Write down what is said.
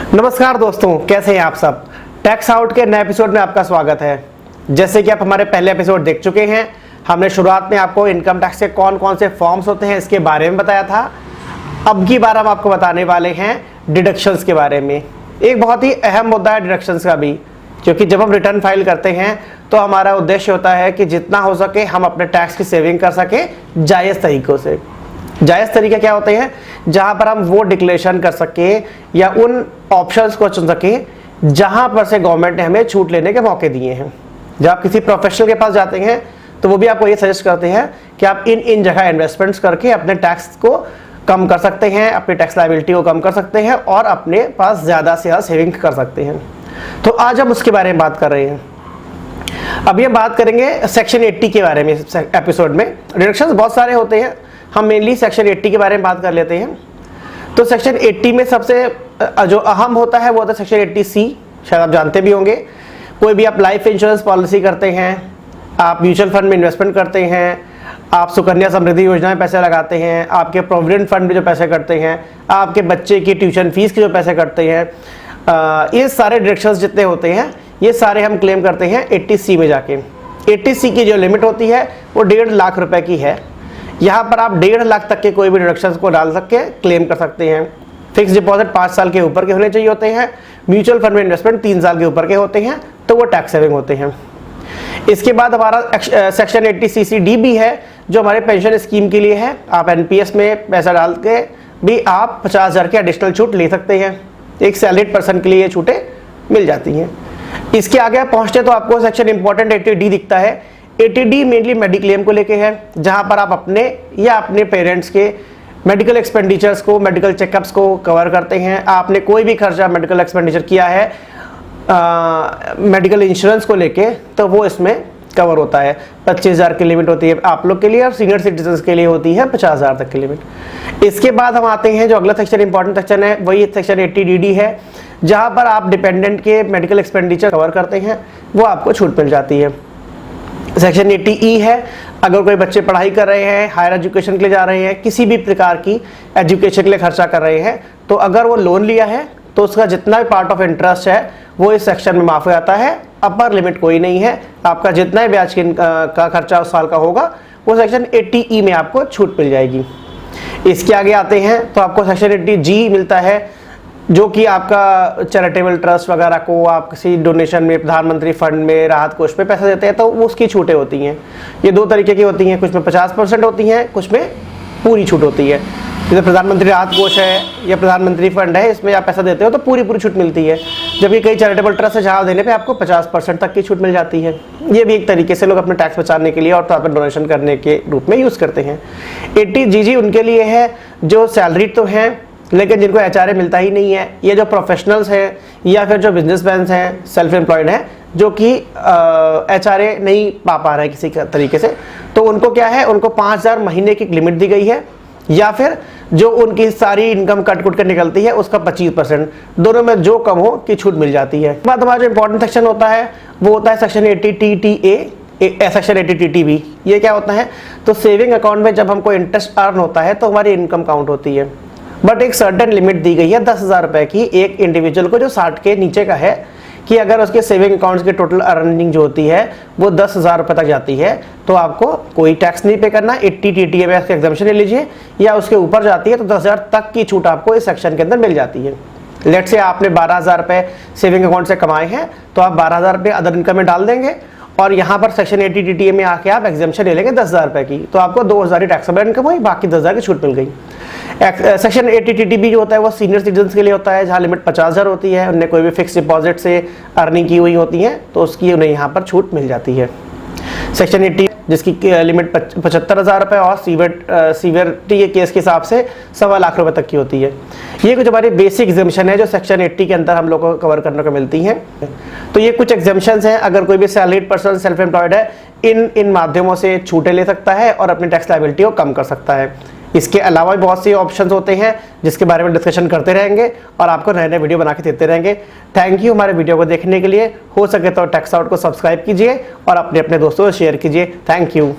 नमस्कार दोस्तों, कैसे हैं आप सब। टैक्स आउट के नए एपिसोड में आपका स्वागत है। जैसे कि आप हमारे पहले एपिसोड देख चुके हैं, हमने शुरुआत में आपको इनकम टैक्स के कौन कौन से फॉर्म्स होते हैं इसके बारे में बताया था। अब की बार हम आपको बताने वाले हैं डिडक्शंस के बारे में। एक बहुत ही अहम मुद्दा है डिडक्शंस का भी, क्योंकि जब हम रिटर्न फाइल करते हैं तो हमारा उद्देश्य होता है कि जितना हो सके हम अपने टैक्स की सेविंग कर सके जायज़ तरीक़ों से। जायज़ तरीके क्या होते हैं? जहां पर हम वो डिक्लेरेशन कर सके या उन ऑप्शंस को चुन सके जहां पर से गवर्नमेंट ने हमें छूट लेने के मौके दिए हैं। जब आप किसी प्रोफेशनल के पास जाते हैं तो वो भी आपको ये सजेस्ट करते हैं कि आप इन जगह इन्वेस्टमेंट्स करके अपने टैक्स को कम कर सकते हैं, अपनी टैक्स लायबिलिटी को कम कर सकते हैं और अपने पास ज़्यादा से ज़्यादा सेविंग कर सकते हैं। तो आज हम उसके बारे में बात कर रहे हैं। अब ये बात करेंगे सेक्शन 80 के बारे में। एपिसोड में डिडक्शंस बहुत सारे होते हैं, हम मेनली सेक्शन 80 के बारे में बात कर लेते हैं। तो सेक्शन 80 में सबसे जो अहम होता है वो होता है सेक्शन 80C, शायद आप जानते भी होंगे। कोई भी आप लाइफ इंश्योरेंस पॉलिसी करते हैं, आप म्यूचुअल फंड में इन्वेस्टमेंट करते हैं, आप सुकन्या समृद्धि योजना में पैसे लगाते हैं, आपके प्रोविडेंट फंड में जो पैसे करते हैं, आपके बच्चे की ट्यूशन फीस के जो पैसे करते हैं, ये सारे डिडक्शंस जितने होते हैं ये सारे हम क्लेम करते हैं 80C में जाके। 80C की जो लिमिट होती है वो 1.5 लाख रुपए की है। यहाँ पर आप 1.5 लाख तक के कोई भी डिडक्शंस को डाल सके क्लेम कर सकते हैं। फिक्स डिपॉजिट 5 साल के ऊपर के होने चाहिए होते हैं। म्यूचुअल फंड में इन्वेस्टमेंट 3 साल के ऊपर के होते हैं, तो वो टैक्स सेविंग होते हैं। इसके बाद हमारा सेक्शन 80CCD भी है, जो हमारे पेंशन स्कीम के लिए है। आप NPS में पैसा डाल के भी आप 50,000 की एडिशनल छूट ले सकते हैं। एक सैलरीड पर्सन के लिए ये छूटें मिल जाती हैं। इसके आगे पहुँचते तो आपको सेक्शन इंपॉर्टेंट 80D दिखता है। 80D मेनली मेडिक्लेम को लेके है, जहां पर आप अपने या अपने पेरेंट्स के मेडिकल एक्सपेंडिचर्स को, मेडिकल चेकअप्स को कवर करते हैं। आपने कोई भी खर्चा मेडिकल एक्सपेंडिचर किया है मेडिकल इंश्योरेंस को लेके, तो वो इसमें कवर होता है। 25,000 की लिमिट होती है आप लोग के लिए और सीनियर सिटीजन्स के लिए होती है 50,000 तक की लिमिट। इसके बाद हम आते हैं जो अगला सेक्शन इंपॉर्टेंट सेक्शन है, वही सेक्शन 80DD है, जहाँ पर आप डिपेंडेंट के मेडिकल एक्सपेंडिचर कवर करते हैं, वो आपको छूट मिल जाती है। सेक्शन 80E है, अगर कोई बच्चे पढ़ाई कर रहे हैं, हायर एजुकेशन के लिए जा रहे हैं, किसी भी प्रकार की एजुकेशन के लिए खर्चा कर रहे हैं, तो अगर वो लोन लिया है तो उसका जितना भी पार्ट ऑफ इंटरेस्ट है वो इस सेक्शन में माफ़ हो जाता है। अपर लिमिट कोई नहीं है, आपका जितना भी ब्याज का खर्चा उस साल का होगा वो सेक्शन 80E में आपको छूट मिल जाएगी। इसके आगे आते हैं तो आपको सेक्शन 80G मिलता है, जो कि आपका चैरिटेबल ट्रस्ट वगैरह को आप किसी डोनेशन में, प्रधानमंत्री फंड में, राहत कोष पे पैसा देते हैं तो उसकी छूटें होती हैं। ये 2 तरीके की होती हैं, कुछ में 50% होती हैं, कुछ में पूरी छूट होती है। जैसे प्रधानमंत्री राहत कोष है या प्रधानमंत्री फंड है, इसमें आप पैसा देते हो तो पूरी छूट मिलती है। जबकि कई चैरिटेबल ट्रस्ट है जहाँ देने पे आपको 50% तक की छूट मिल जाती है। ये भी एक तरीके से लोग अपने टैक्स बचाने के लिए और तौर पर डोनेशन करने के रूप में यूज़ करते हैं। 80GG उनके लिए है जो सैलरी तो हैं लेकिन जिनको HRA मिलता ही नहीं है। ये जो प्रोफेशनल्स हैं या फिर जो बिजनेसमैन हैं, सेल्फ एम्प्लॉयड हैं, जो कि HRA नहीं पा रहे हैं किसी तरीके से, तो उनको क्या है, उनको 5,000 महीने की लिमिट दी गई है, या फिर जो उनकी सारी इनकम कट कर निकलती है उसका 25%, दोनों में जो कम हो की छूट मिल जाती है। बाद हमारा जो इंपॉर्टेंट सेक्शन होता है वो होता है सेक्शन 80TTA, सेक्शन 80TTB। ये क्या होता है? तो सेविंग अकाउंट में जब हमको इंटरेस्ट अर्न होता है तो हमारी इनकम काउंट होती है, बट एक सर्टेन लिमिट दी गई है 10,000 रुपए की एक इंडिविजुअल को जो 60 के नीचे का है, कि अगर उसके सेविंग अकाउंट्स की टोटल अर्निंग जो होती है वो 10,000 रुपए तक जाती है तो आपको कोई टैक्स नहीं पे करना। 80TTA में एग्जम्पशन ले लीजिए, या उसके ऊपर जाती है तो 10,000 तक की छूट आपको इस सेक्शन के अंदर मिल जाती है। लेट से आपने 12,000 रुपए सेविंग अकाउंट से कमाए हैं तो आप 12,000 रुपये अदर इनकम में डाल देंगे और यहाँ पर सेक्शन 80TTA में आके आप एग्जम्पशन ले लेंगे 10,000 रुपये की, तो आपको 2,000 की टैक्सेबल इनकम हुई, बाकी 10,000 की छूट मिल गई। सेक्शन 80TTB जो होता है वो सीनियर सिटीजन्स के लिए होता है, जहाँ लिमिट 50,000 होती है, उनने कोई भी फिक्स डिपॉजिट से अर्निंग की हुई होती है तो उसकी उन्हें यहाँ पर छूट मिल जाती है। सेक्शन 80 जिसकी लिमिट 75,000 रुपये और सीवियरिटी के केस के हिसाब से 1.25 लाख रुपए तक की होती है। ये कुछ हमारी बेसिक एग्जाम्शन है जो सेक्शन 80 के अंदर हम लोग को कवर करने को मिलती हैं। तो ये कुछ एग्जाम्शंस हैं, अगर कोई भी सैलरीड पर्सन सेल्फ एम्प्लॉयड है इन माध्यमों से छूटें ले सकता है और अपनी टैक्स लायबिलिटी को कम कर सकता है। इसके अलावा भी बहुत से ऑप्शंस होते हैं जिसके बारे में डिस्कशन करते रहेंगे और आपको नए नए वीडियो बना के देते रहेंगे। थैंक यू हमारे वीडियो को देखने के लिए। हो सके तो टैक्स आउट को सब्सक्राइब कीजिए और अपने दोस्तों को शेयर कीजिए। Thank you.